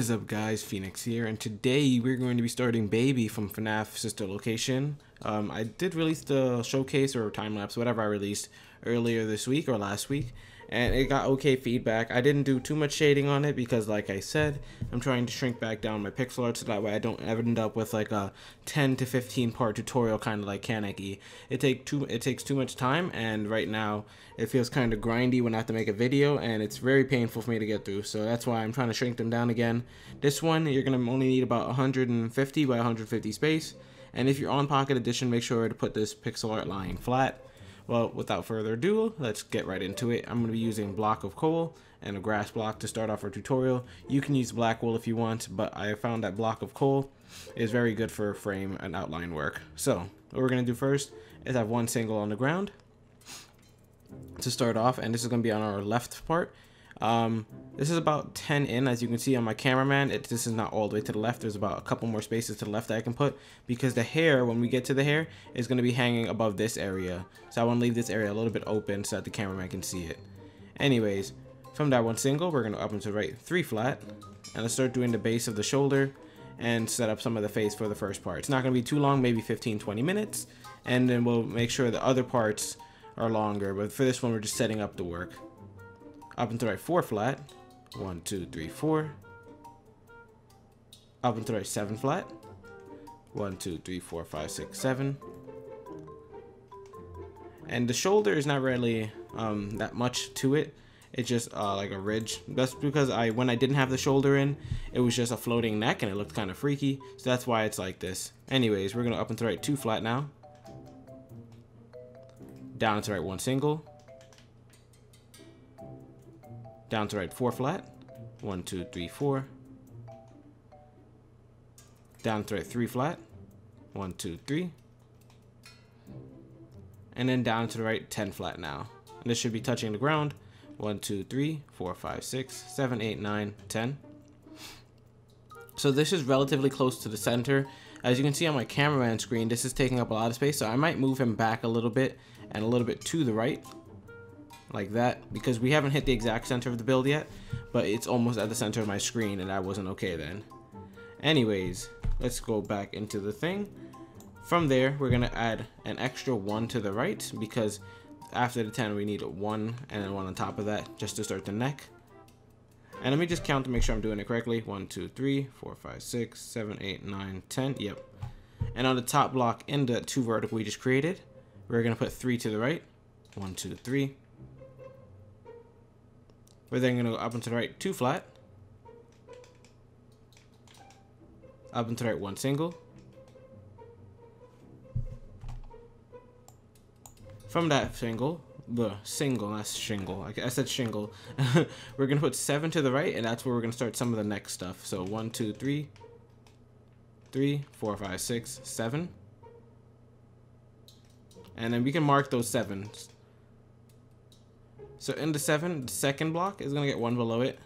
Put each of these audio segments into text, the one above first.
What is up, guys? Phoenix here, and today we're going to be starting Baby from FNAF Sister Location. I did release the showcase or time-lapse, whatever I released earlier this week or last week, and it got okay feedback. I didn't do too much shading on it because, like I said, I'm trying to shrink back down my pixel art so that way I don't end up with like a 10 to 15 part tutorial kind of like Kaneki. It takes too much time, and right now it feels kind of grindy when I have to make a video, and it's very painful for me to get through. So that's why I'm trying to shrink them down again. This one you're gonna only need about 150 by 150 space, and if you're on Pocket Edition, make sure to put this pixel art lying flat. Well, without further ado, let's get right into it. I'm going to be using block of coal and a grass block to start off our tutorial. You can use black wool if you want, but I found that block of coal is very good for frame and outline work. So what we're going to do first is have one single on the ground to start off, and this is going to be on our left part. This is about 10 in, as you can see on my cameraman. This is not all the way to the left. There's about a couple more spaces to the left that I can put, because the hair, when we get to the hair, is going to be hanging above this area. So I want to leave this area a little bit open so that the cameraman can see it. Anyways, from that one single, we're going to up and to the right 3 flat, and let's start doing the base of the shoulder and set up some of the face for the first part. It's not going to be too long, maybe 15-20 minutes, and then we'll make sure the other parts are longer, but for this one we're just setting up the work. Up and to the right 4 flat, 1 2 3 4. Up and to the right 7 flat, 1 2 3 4 5 6 7. And the shoulder is not really that much to it. It's just like a ridge. That's because when I didn't have the shoulder in, it was just a floating neck and it looked kind of freaky, so that's why it's like this. Anyways, we're gonna up and to the right 2 flat now, down and to the right 1 single, down to right 4 flat, 1 2 3 4, down to right 3 flat, 1 2 3, and then down to the right 10 flat now. And this should be touching the ground. 1 2 3 4 5 6 7 8 9 10. So this is relatively close to the center. As you can see on my cameraman screen, this is taking up a lot of space, so I might move him back a little bit and a little bit to the right, like that, because we haven't hit the exact center of the build yet, but it's almost at the center of my screen, and that wasn't okay then. Anyways, let's go back into the thing. From there, we're gonna add an extra 1 to the right, because after the 10 we need 1 and then 1 on top of that just to start the neck. And let me just count to make sure I'm doing it correctly. 1 2 3 4 5 6 7 8 9 10. Yep. And on the top block in the 2 vertical we just created, we're gonna put 3 to the right. 1 2 3. We're then going to go up and to the right 2 flat, up and to the right 1 single. From that single, not shingle, I said shingle, we're going to put 7 to the right, and that's where we're going to start some of the next stuff. So 1 2 3 3 4 5 6 7, and then we can mark those 7s. So in the 7, the second block is going to get 1 below it.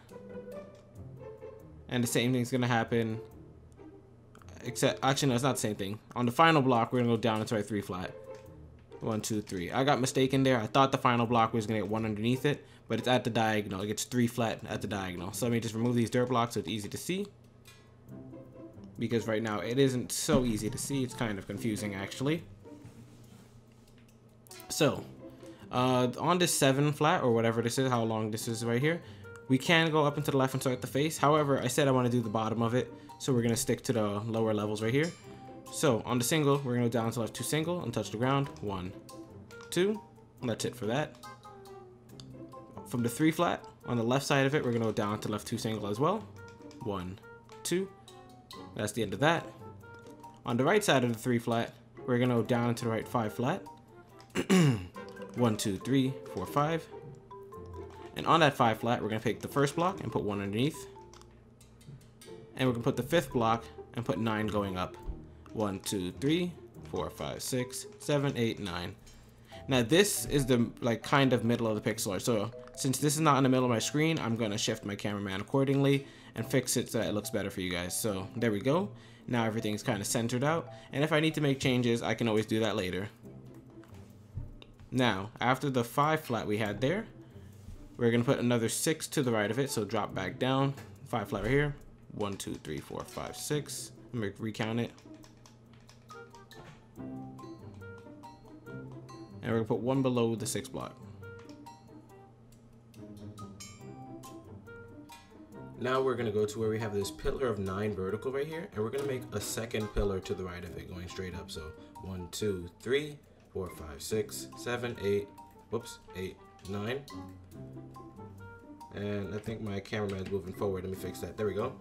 And the same thing is going to happen, except, actually no, it's not the same thing. On the final block, we're going to go down into our 3 flat. 1 2 3. I got mistaken there. I thought the final block was going to get 1 underneath it, but it's at the diagonal. It gets 3 flat at the diagonal. So let me just remove these dirt blocks so it's easy to see, because right now it isn't so easy to see. It's kind of confusing, actually. So on this 7 flat, or whatever this is, how long this is right here, we can go up into the left and start the face. However, I said I want to do the bottom of it, so we're going to stick to the lower levels right here. So on the single, we're going to go down to left 2 single and touch the ground. 1 2, and that's it for that. From the 3 flat, on the left side of it, we're going to go down to left 2 single as well. 1 2, that's the end of that. On the right side of the 3 flat, we're going to go down to the right 5 flat. 1 2 3 4 5, and on that 5 flat we're going to pick the first block and put 1 underneath, and we're going to put the 5th block and put 9 going up. 1 2 3 4 5 6 7 8 9. Now this is the kind of middle of the pixel art, so since this is not in the middle of my screen, I'm going to shift my cameraman accordingly and fix it so that it looks better for you guys. So there we go. Now everything's kind of centered out, and if I need to make changes, I can always do that later. Now, after the 5 flat we had there, we're going to put another 6 to the right of it, so drop back down, 5 flat right here, 1, 2, 3, 4, 5, 6. I'm gonna recount it. And we're gonna put one below the 6th block. Now we're gonna go to where we have this pillar of 9 vertical right here, and we're gonna make a second pillar to the right of it going straight up. So 1, 2, 3, 4, 5, 6, 7, 8, whoops, 8, 9. And I think my cameraman's moving forward. Let me fix that. There we go.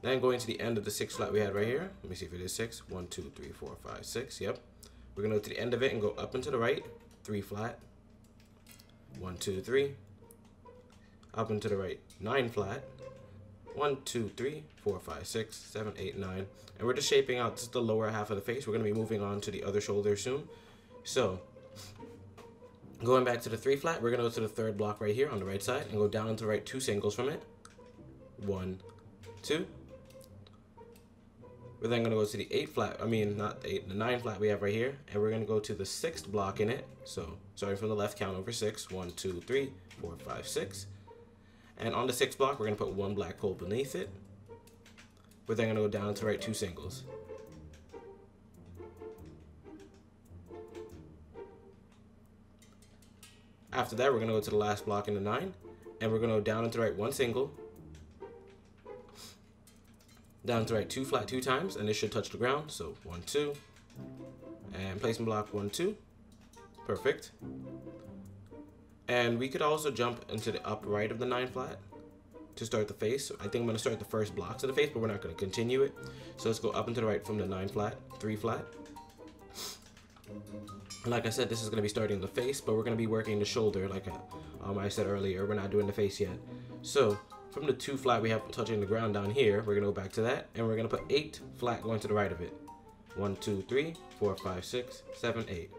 Then going to the end of the 6th flat we had right here. Let me see if it is 6. 1, 2, 3, 4, 5, 6. Yep. We're gonna go to the end of it and go up and to the right. 3 flat. 1, 2, 3. Up and to the right. 9 flat. 1, 2, 3, 4, 5, 6, 7, 8, 9. And we're just shaping out just the lower half of the face. We're going to be moving on to the other shoulder soon. So, going back to the 3 flat, we're going to go to the 3rd block right here on the right side and go down and to the right 2 singles from it. 1, 2. We're then going to go to the 8 flat, I mean not 8, the 9 flat we have right here. And we're going to go to the 6th block in it. So, starting from the left, count over 6. 1, 2, 3, 4, 5, 6. And on the 6th block, we're going to put 1 black pole beneath it. We're then going to go down to right 2 singles. After that, we're going to go to the last block in the 9. And we're going to go down and to right 1 single. Down to right 2 flat 2 times. And this should touch the ground. So 1, 2. And placement block 1, 2. Perfect. And we could also jump into the upright of the 9 flat to start the face. I think I'm going to start the first blocks of the face, but we're not going to continue it. So let's go up and to the right from the 9 flat, 3 flat. And like I said, this is going to be starting the face, but we're going to be working the shoulder like I said earlier. We're not doing the face yet. So from the 2 flat we have touching the ground down here, we're going to go back to that. And we're going to put 8 flat going to the right of it. 1, 2, 3, 4, 5, 6, 7, 8.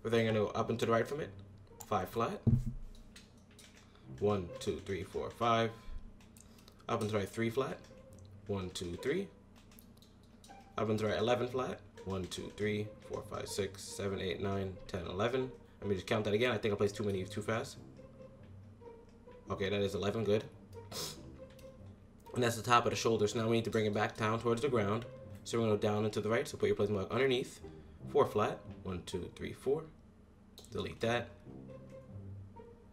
We're then going to go up and to the right from it. 5 flat. 1, 2, 3, 4, 5. Up and to right 3 flat. 1, 2, 3. Up and to right 11 flat. 1, 2, 3, 4, 5, 6, 7, 8, 9, 10, 11. Let me just count that again. I think I placed too many too fast. Okay, that is 11. Good. And that's the top of the shoulder. So now we need to bring it back down towards the ground. So we're going to go down and to the right. So put your placement block underneath. 4 flat. 1, 2, 3, 4. Delete that.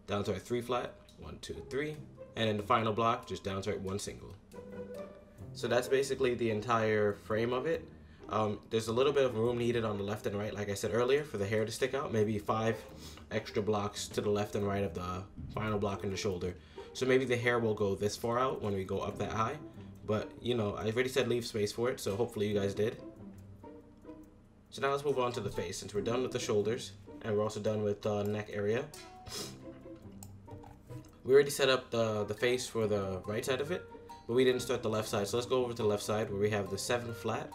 Down to right 3 flat, 1, 2, 3, and in the final block, just down to right 1 single. So that's basically the entire frame of it. There's a little bit of room needed on the left and right, like I said earlier, for the hair to stick out. Maybe 5 extra blocks to the left and right of the final block in the shoulder. So maybe the hair will go this far out when we go up that high. But, you know, I already said leave space for it, so hopefully you guys did. So now let's move on to the face, since we're done with the shoulders, and we're also done with the neck area. We already set up the face for the right side of it, but we didn't start the left side. So let's go over to the left side where we have the 7 flat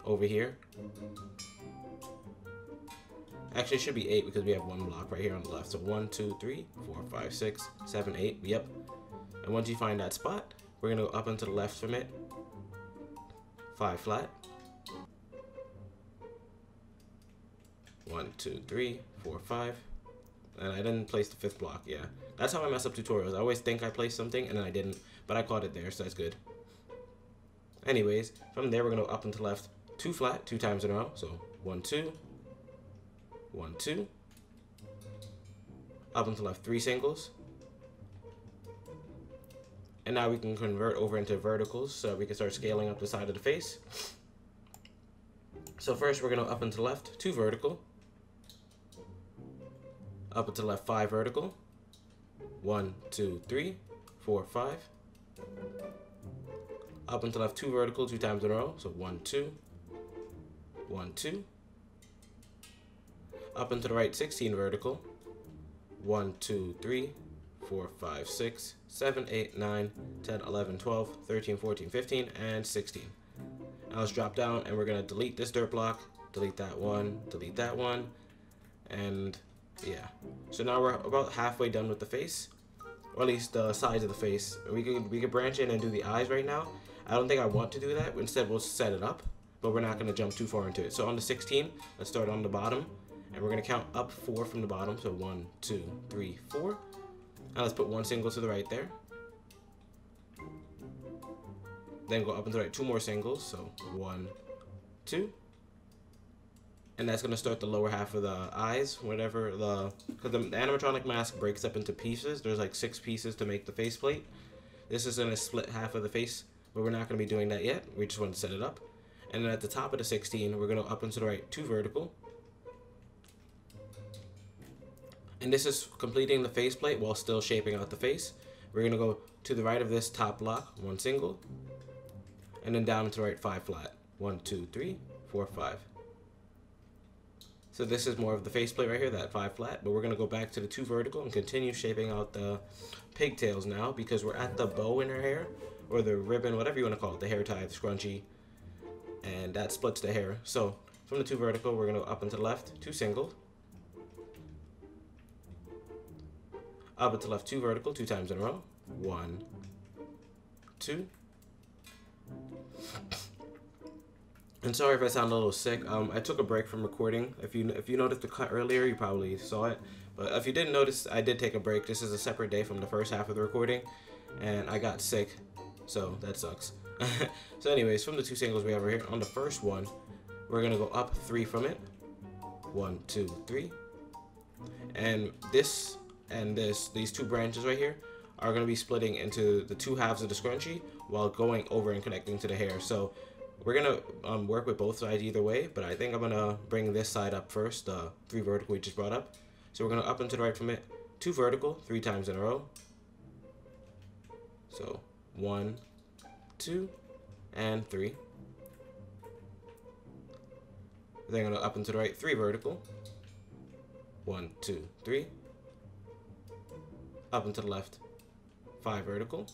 over here. Actually, it should be 8 because we have 1 block right here on the left. So 1, 2, 3, 4, 5, 6, 7, 8. Yep. And once you find that spot, we're going to go up and to the left from it. 5 flat. 1, 2, 3, 4, 5. And I didn't place the 5th block, yeah. That's how I mess up tutorials. I always think I placed something, and then I didn't. But I caught it there, so that's good. Anyways, from there, we're going to go up and to the left. 2 flat, 2 times in a row. So 1, 2. 1, 2. Up and to the left, 3 singles. And now we can convert over into verticals, so we can start scaling up the side of the face. So first, we're going to up and to the left, 2 vertical. Up and to the left, 5 vertical. 1, 2, 3, 4, 5. Up and to the left, 2 vertical, 2 times in a row. So 1, 2. 1, 2. Up and to the right, 16 vertical. 1, 2, 3, 4, 5, 6, 7, 8, 9, 10, 11, 12, 13, 14, 15, and 16. Now let's drop down, and we're going to delete this dirt block, delete that one, and yeah. So now we're about halfway done with the face, or at least the sides of the face. We could branch in and do the eyes right now. I don't think I want to do that. Instead, we'll set it up, but we're not going to jump too far into it. So on the 16, let's start on the bottom, and we're going to count up 4 from the bottom. So 1, 2, 3, 4. Now let's put 1 single to the right there. Then go up and to the right 2 more singles. So 1, 2. And that's going to start the lower half of the eyes, whatever because the animatronic mask breaks up into pieces. There's like 6 pieces to make the faceplate. This is going to split half of the face, but we're not going to be doing that yet. We just want to set it up. And then at the top of the 16, we're going to up and to the right 2 vertical. And this is completing the faceplate while still shaping out the face. We're going to go to the right of this top block, 1 single, and then down to the right 5 flat. 1, 2, 3, 4, 5. So this is more of the faceplate right here, that 5 flat, but we're going to go back to the 2 vertical and continue shaping out the pigtails now because we're at the bow in her hair, or the ribbon, whatever you want to call it, the hair tie, the scrunchie, and that splits the hair. So from the 2 vertical, we're going to go up and to the left, 2 single, up and to the left, 2 vertical, 2 times in a row, 1, 2. And sorry if I sound a little sick. I took a break from recording. If you noticed the cut earlier, you probably saw it. But if you didn't notice, I did take a break. This is a separate day from the first half of the recording, and I got sick, so that sucks. So anyways, from the 2 singles we have right here, on the first one, we're gonna go up 3 from it. 1, 2, 3. And this and these 2 branches right here are gonna be splitting into the 2 halves of the scrunchie while going over and connecting to the hair. So we're gonna work with both sides either way, but I think I'm gonna bring this side up first, the 3 vertical we just brought up. So we're gonna up and to the right from it, 2 vertical, 3 times in a row. So 1, 2, and 3. Then gonna up and to the right, 3 vertical. 1, 2, 3. Up and to the left, 5 vertical.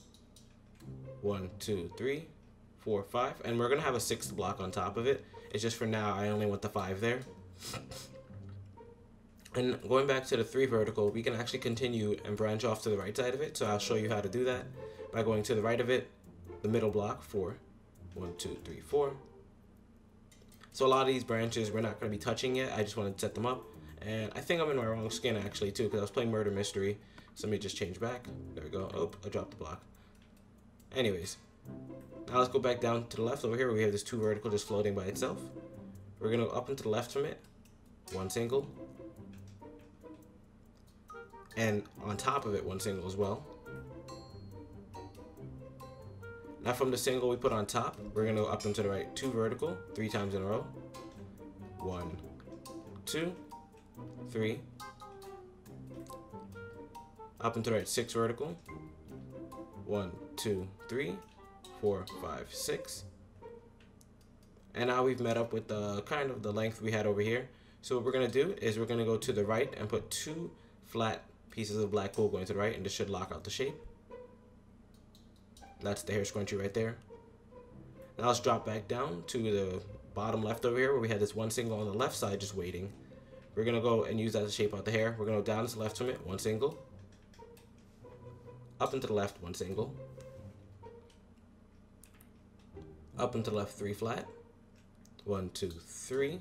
1, 2, 3. 4, 5, and we're gonna have a 6th block on top of it. It's just for now, I only want the 5 there. And going back to the 3 vertical, we can actually continue and branch off to the right side of it. So I'll show you how to do that by going to the right of it, the middle block, 4. 1, 2, 3, 4. So a lot of these branches we're not gonna be touching yet. I just want to set them up, and I think I'm in my wrong skin actually too, because I was playing Murder Mystery. So let me just change back. There we go. Oh, I dropped the block. Anyways. Now let's go back down to the left over here where we have this 2 vertical just floating by itself. We're going to go up and to the left from it, 1 single, and on top of it 1 single as well. Now from the single we put on top, we're going to go up and to the right, 2 vertical, 3 times in a row. 1, 2, 3. Up and to the right, 6 vertical. 1, 2, 3. 4, 5, 6. And now we've met up with the kind of the length we had over here. So what we're going to do is we're going to go to the right and put 2 flat pieces of black wool going to the right, and this should lock out the shape. That's the hair scrunchie right there. Now let's drop back down to the bottom left over here where we had this 1 single on the left side just waiting. We're going to go and use that to shape out the hair. We're going to go down to the left from it, 1 single. Up and to the left, 1 single. Up and to the left, 3 flat. 1, 2, 3.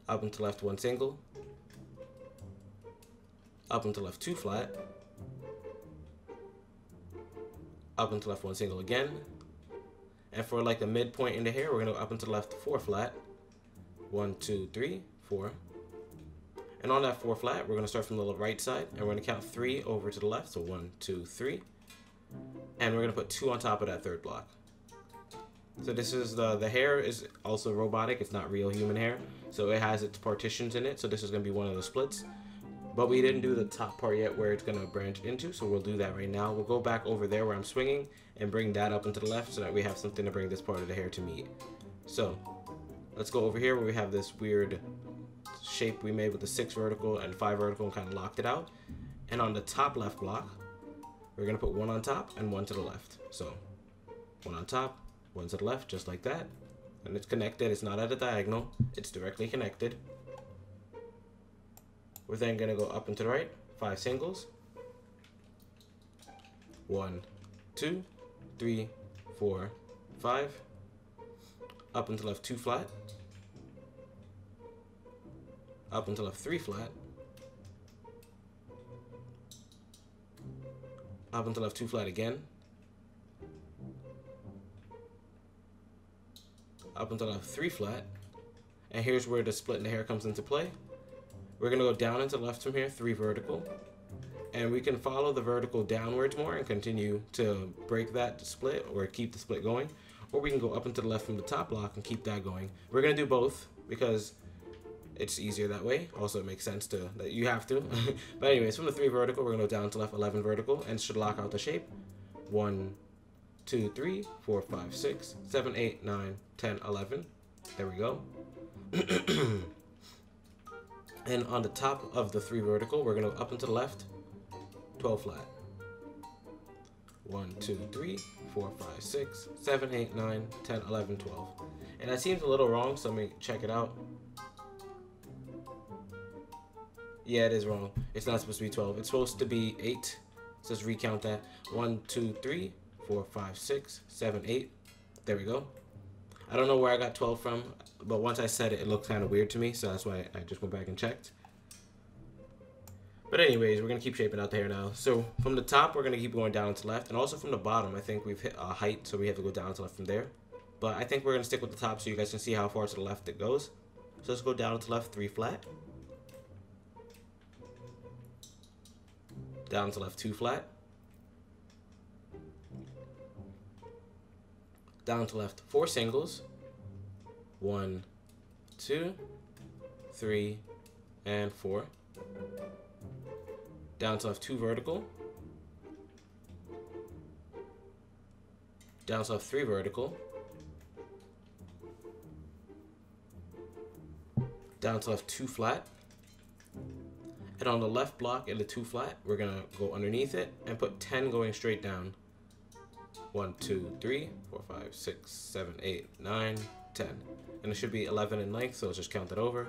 Up and to the left, 1 single. Up and to the left, 2 flat. Up and to the left, 1 single again. And for like the midpoint in the hair, we're going to go up and to the left, 4 flat. 1, 2, 3, 4. And on that 4 flat, we're going to start from the right side, and we're going to count 3 over to the left. So 1, 2, 3. And we're going to put 2 on top of that 3rd block. So this is the hair is also robotic. It's not real human hair. So it has its partitions in it. So this is going to be one of the splits. But we didn't do the top part yet where it's going to branch into. So we'll do that right now. We'll go back over there where I'm swinging and bring that up into the left so that we have something to bring this part of the hair to meet. So let's go over here where we have this weird shape we made with the 6 vertical and 5 vertical and kind of locked it out. And on the top left block, we're going to put 1 on top and 1 to the left. So 1 on top, 1 to the left, just like that. And it's connected. It's not at a diagonal. It's directly connected. We're then going to go up and to the right, 5 singles. 1, 2, 3, 4, 5. Up and to the left, 2 flat. Up and to the left, 3 flat. Up and to the left, 2 flat again. up and to the left 3 flat. And here's where the split in the hair comes into play. We're going to go down and to the left from here, 3 vertical. And we can follow the vertical downwards more and continue to break that split or keep the split going. Or we can go up and to the left from the top block and keep that going. We're going to do both because it's easier that way. Also, it makes sense to that you have to. But anyways, from the 3 vertical, we're going to go down to left 11 vertical and should lock out the shape. 1, 2, 3, 4, 5, 6, 7, 8, 9, 10, 11. There we go. And on the top of the 3 vertical, we're going to go up and to the left, 12 flat. 1, 2, 3, 4, 5, 6, 7, 8, 9, 10, 11, 12. And that seems a little wrong, so let me check it out. Yeah, it is wrong. It's not supposed to be 12. It's supposed to be 8. So let's recount that. 1, 2, 3, 4, 5, 6, 7, 8. There we go. I don't know where I got 12 from, but once I said it, it looked kind of weird to me, so that's why I just went back and checked. But anyways, we're going to keep shaping out the hair now. So from the top, we're going to keep going down to left, and also from the bottom, I think we've hit a height, so we have to go down to left from there. But I think we're going to stick with the top so you guys can see how far to the left it goes. So let's go down to left 3 flat. Down to left 2 flat. Down to left 4 singles. 1, 2, 3, and 4. Down to left 2 vertical. Down to left 3 vertical. Down to left 2 flat. And on the left block in the 2 flat, we're gonna go underneath it and put 10 going straight down. 1, 2, 3, 4, 5, 6, 7, 8, 9, 10. And it should be 11 in length, so let's just count it over.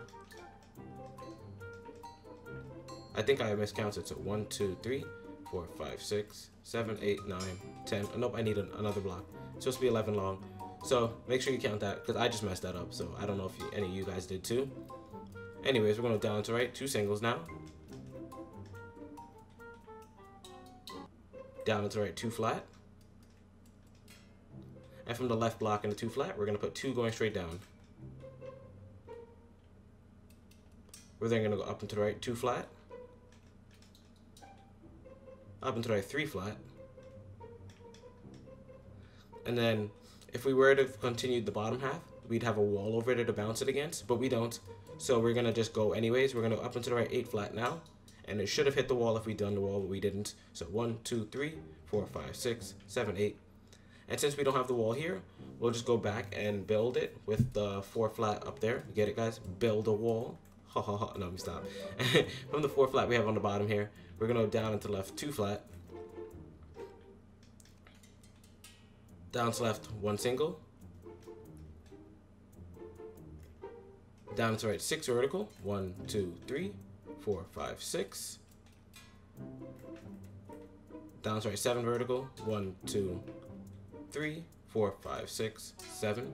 I think I miscounted, so 1, 2, 3, 4, 5, 6, 7, 8, 9, 10. Oh, nope, I need another block. It's supposed to be 11 long. So make sure you count that, because I just messed that up, so I don't know if any of you guys did too. Anyways, we're going down to right, 2 singles now. Down and to right, 2 flat. And from the left block in the 2 flat, we're going to put 2 going straight down. We're then going to go up and to the right, 2 flat. Up and to the right, 3 flat. And then if we were to continue the bottom half, we'd have a wall over there to bounce it against, but we don't. So we're going to just go anyways. We're going to go up and to the right, 8 flat now. And it should have hit the wall if we'd done the wall, but we didn't. So 1, 2, 3, 4, 5, 6, 7, 8. And since we don't have the wall here, we'll just go back and build it with the 4 flat up there. Get it, guys? Build a wall. Ha ha ha. No, let me stop. From the 4 flat we have on the bottom here, we're going to go down and to left 2 flat. Down to left 1 single. Down to right 6 vertical. 1, 2, 3, 4, 5, 6. Down to right 7 vertical. 1, 2, 3, 4, 5, 6, 7.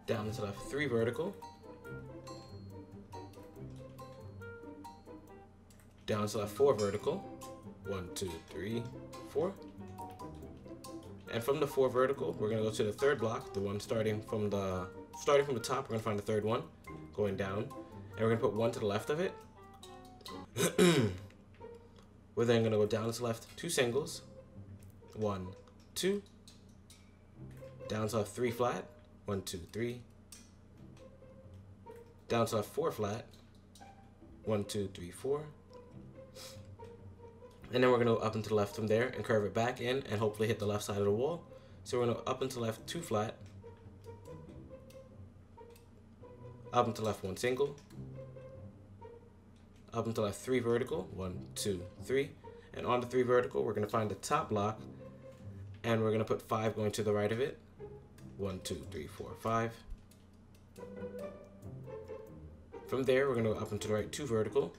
Down to left 3 vertical. Down to left 4 vertical. 1, 2, 3, 4. And from the 4 vertical, we're gonna go to the 3rd block, the one starting from the top. We're gonna find the 3rd one, going down, and we're gonna put 1 to the left of it. We're then gonna go down to left 2 singles. 1, 2. Down to left 3 flat. 1, 2, 3. Down to left 4 flat. 1, 2, 3, 4. And then we're going to go up and to the left from there and curve it back in and hopefully hit the left side of the wall. So we're going to go up and to the left 2 flat. Up and to the left 1 single. Up and to the left 3 vertical. 1, 2, 3. And on the 3 vertical, we're going to find the top block. And we're going to put 5 going to the right of it. 1, 2, 3, 4, 5. From there, we're going to go up and to the right 2 vertical.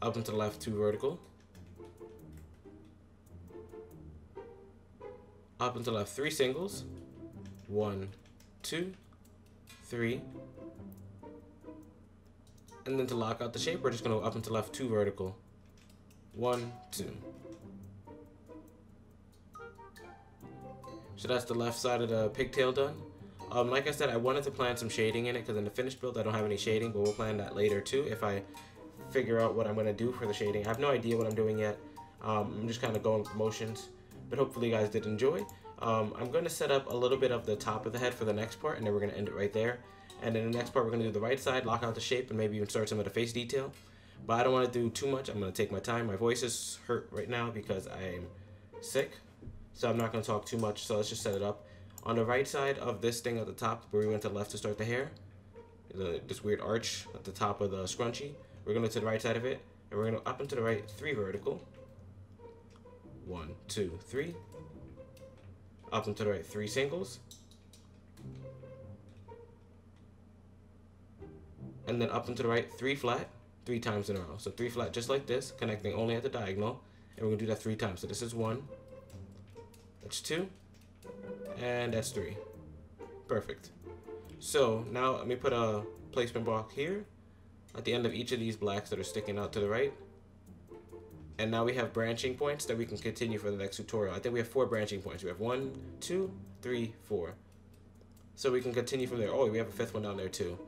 Up and to the left 2 vertical. Up and to the left 3 singles. 1, 2, 3. And then to lock out the shape, we're just going to go up and to the left 2 vertical. 1, 2. So that's the left side of the pigtail done. Like I said, I wanted to plan some shading in it because in the finished build I don't have any shading, but we'll plan that later too if I figure out what I'm going to do for the shading. I have no idea what I'm doing yet. I'm just kind of going with motions, but hopefully you guys did enjoy. I'm going to set up a little bit of the top of the head for the next part, and then we're going to end it right there. And then the next part we're going to do the right side, lock out the shape, and maybe even start some of the face detail. But I don't want to do too much. I'm going to take my time. My voice is hurt right now because I'm sick, so I'm not going to talk too much. So let's just set it up. On the right side of this thing at the top, where we went to the left to start the hair, this weird arch at the top of the scrunchie, we're going to the right side of it, and we're going to up and to the right, 3 vertical. 1, 2, 3. Up and to the right, 3 singles. And then up and to the right, 3 flat, 3 times in a row. So 3 flat just like this, connecting only at the diagonal. And we're going to do that 3 times. So this is 1, that's 2, and that's 3. Perfect. So now let me put a placement block here at the end of each of these blacks that are sticking out to the right. And now we have branching points that we can continue for the next tutorial. I think we have 4 branching points. We have 1, 2, 3, 4. So we can continue from there. Oh, we have a 5th one down there too.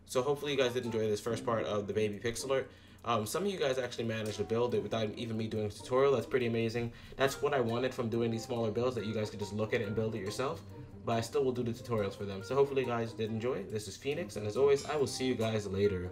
So hopefully you guys did enjoy this first part of the baby pixel art. Some of you guys actually managed to build it without even me doing a tutorial. That's pretty amazing. That's what I wanted from doing these smaller builds, that you guys could just look at it and build it yourself. But I still will do the tutorials for them. So hopefully you guys did enjoy. This is Phoenix, and as always, I will see you guys later.